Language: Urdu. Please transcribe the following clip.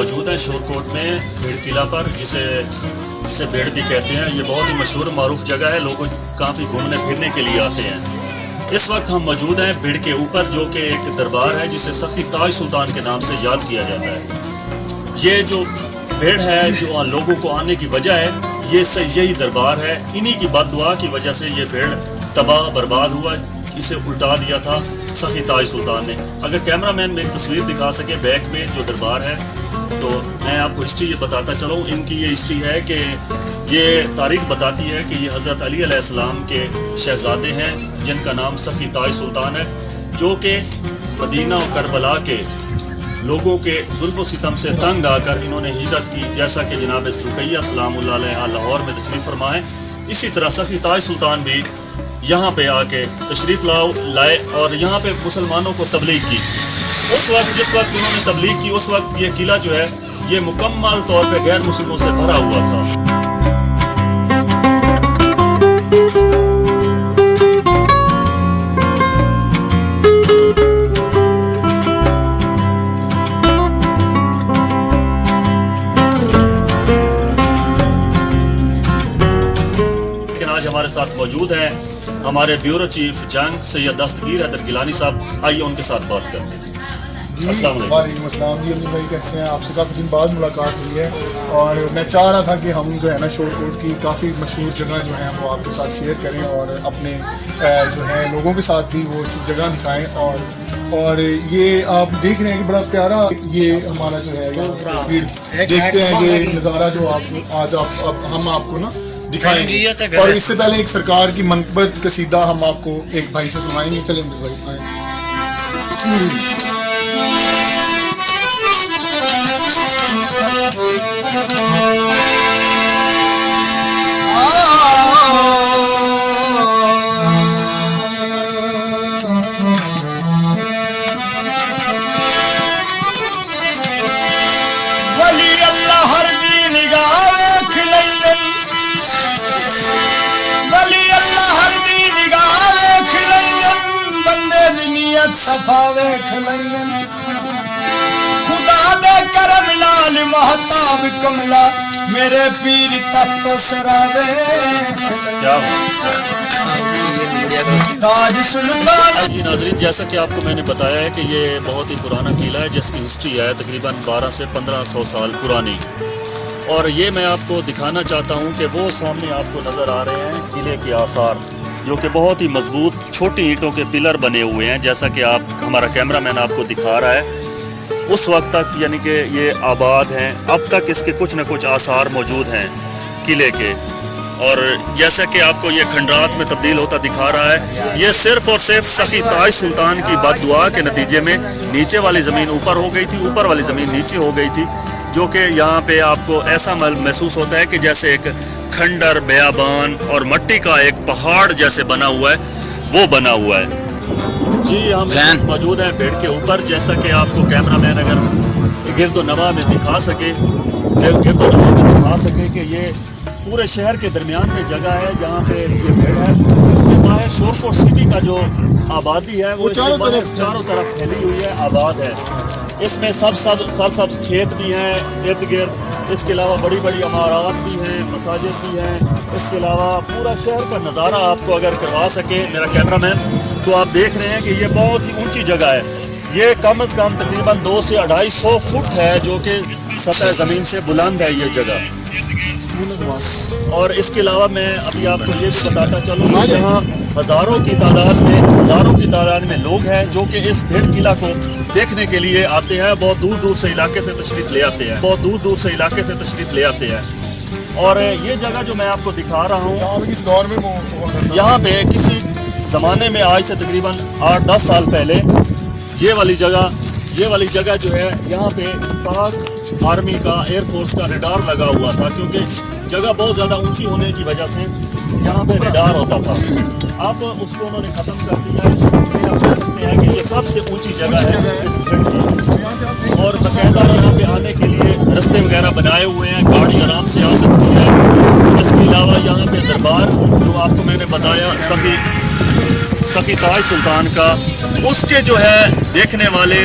موجود ہیں شورکوٹ میں بھیڑ قلعہ پر، جسے بھیڑ بھی کہتے ہیں۔ یہ بہت ہی مشہور معروف جگہ ہے، لوگ کافی گھومنے پھرنے کے لیے آتے ہیں۔ اس وقت ہم موجود ہیں بھیڑ کے اوپر، جو کہ ایک دربار ہے جسے سخی تاج سلطان کے نام سے یاد کیا جاتا ہے۔ یہ جو بھیڑ ہے جو لوگوں کو آنے کی وجہ ہے، یہی دربار ہے۔ انہی کی بد دعا کی وجہ سے یہ بھیڑ تباہ برباد ہوا، اسے الٹا دیا تھا سخی تاج سلطان نے۔ اگر کیمرہ مین میں ایک تصویر دکھا سکے بیک میں جو دربار ہے، تو میں آپ کو ہسٹری یہ بتاتا چلوں۔ ان کی یہ ہسٹری ہے کہ یہ تاریخ بتاتی ہے کہ یہ حضرت علی علیہ السلام کے شہزادے ہیں، جن کا نام سخی تاج سلطان ہے، جو کہ مدینہ و کربلا کے لوگوں کے ظلم و ستم سے تنگ آ کر انہوں نے ہجرت کی، جیسا کہ جناب رقیہ سلام اللہ علیہ لاہور میں تشریف فرمائے۔ اسی طرح سخی تاج سلطان بھی یہاں پہ آ کے تشریف لائے اور یہاں پہ مسلمانوں کو تبلیغ کی۔ جس وقت انہوں نے تبلیغ کی، اس وقت یہ قلعہ جو ہے یہ مکمل طور پہ غیر مسلموں سے بھرا ہوا تھا۔ آج ہمارے ساتھ موجود ہیں ہمارے بیورو چیف جنگ سید دستگیر حیدر گیلانی صاحب، آئیے ان کے ساتھ بات کرتے ہیں۔ السلام علیکم۔ وعلیکم السلام جی، امین بھائی کیسے ہیں؟ آپ سے کافی دن بعد ملاقات ہوئی ہے، اور میں چاہ رہا تھا کہ ہم جو ہے نا شورکوٹ کی کافی مشہور جگہ جو ہیں وہ آپ کے ساتھ شیئر کریں، اور اپنے جو ہے لوگوں کے ساتھ بھی وہ جگہ دکھائیں۔ اور یہ آپ دیکھ رہے ہیں کہ بڑا پیارا یہ ہمارا جو ہے دیکھتے ہیں کہ نظارہ جو آج ہم آپ کو نا دکھائیں گے۔ اور اس سے پہلے ایک سرکار کی منقبت قصیدہ ہم آپ کو ایک بھائی سے سنائیں گے۔ چلیں بھائی خدا دے کرم لال محتاب کملا میرے پیر تخت سراوے تاج سلطان۔ جی ناظرین، جیسا کہ آپ کو میں نے بتایا ہے کہ یہ بہت ہی پرانا قلعہ ہے جس کی ہسٹری ہے تقریباً 12 سے 1500 سال پرانی، اور یہ میں آپ کو دکھانا چاہتا ہوں کہ وہ سامنے آپ کو نظر آ رہے ہیں قلعے کے آثار، جو کہ بہت ہی مضبوط چھوٹی اینٹوں کے پلر بنے ہوئے ہیں، جیسا کہ ہمارا کیمرہ مین آپ کو دکھا رہا ہے۔ اس وقت تک یعنی کہ یہ آباد ہیں، اب تک اس کے کچھ نہ کچھ آثار موجود ہیں قلعے کے، اور جیسا کہ آپ کو یہ کھنڈرات میں تبدیل ہوتا دکھا رہا ہے، یہ صرف اور صرف سخی تاج سلطان کی بد دعا کے نتیجے میں نیچے والی زمین اوپر ہو گئی تھی، اوپر والی زمین نیچے ہو گئی تھی، جو کہ یہاں پہ آپ کو ایسا محسوس ہوتا ہے کہ جیسے ایک کھنڈر بیابان اور مٹی کا ایک پہاڑ جیسے بنا ہوا ہے، وہ بنا ہوا ہے۔ جی ہم موجود ہیں بھیڑ کے اوپر، جیسا کہ آپ کو کیمرہ مین اگر گرد و نواح میں دکھا سکے کہ یہ پورے شہر کے درمیان میں جگہ ہے جہاں پہ یہ بھیڑ ہے۔ اس کے باہر شورکوٹ سٹی کا جو آبادی ہے وہ چاروں طرف پھیلی ہوئی ہے، آباد ہے۔ اس میں سرسبز کھیت بھی ہیں ارد گرد، اس کے علاوہ بڑی بڑی عمارات بھی ہیں، مساجد بھی ہیں۔ اس کے علاوہ پورا شہر کا نظارہ آپ کو اگر کروا سکے میرا کیمرہ مین، تو آپ دیکھ رہے ہیں کہ یہ بہت ہی اونچی جگہ ہے۔ یہ کم از کم تقریباً 200 سے 250 فٹ ہے، جو کہ سطح زمین سے بلند ہے یہ جگہ۔ اور اس کے علاوہ میں ابھی آپ کو یہ بھی بتاتا چلوں کہ یہاں ہزاروں کی تعداد میں لوگ ہیں جو کہ اس بھیڑ قلعہ کو دیکھنے کے لیے آتے ہیں، بہت دور دور سے علاقے سے تشریف لے آتے ہیں۔ اور یہ جگہ جو میں آپ کو دکھا رہا ہوں، یہاں پہ کسی زمانے میں آج سے تقریباً 8-10 سال پہلے یہ والی جگہ جو ہے، یہاں پہ پاک آرمی کا ایئر فورس کا ریڈار لگا ہوا تھا، کیونکہ جگہ بہت زیادہ اونچی ہونے کی وجہ سے یہاں پہ ریڈار ہوتا تھا۔ اب اس کو انہوں نے ختم کر دیا ہے۔ آپ کہہ سکتے ہیں کہ یہ سب سے اونچی جگہ ہے اس بھیڑ کی، اور باقاعدہ یہاں پہ آنے کے لیے رستے وغیرہ بنائے ہوئے ہیں، گاڑی آرام سے آ سکتی ہے۔ اس کے علاوہ یہاں پہ دربار جو آپ کو میں نے بتایا سخی تاج سلطان کا، اس کے جو ہے دیکھنے والے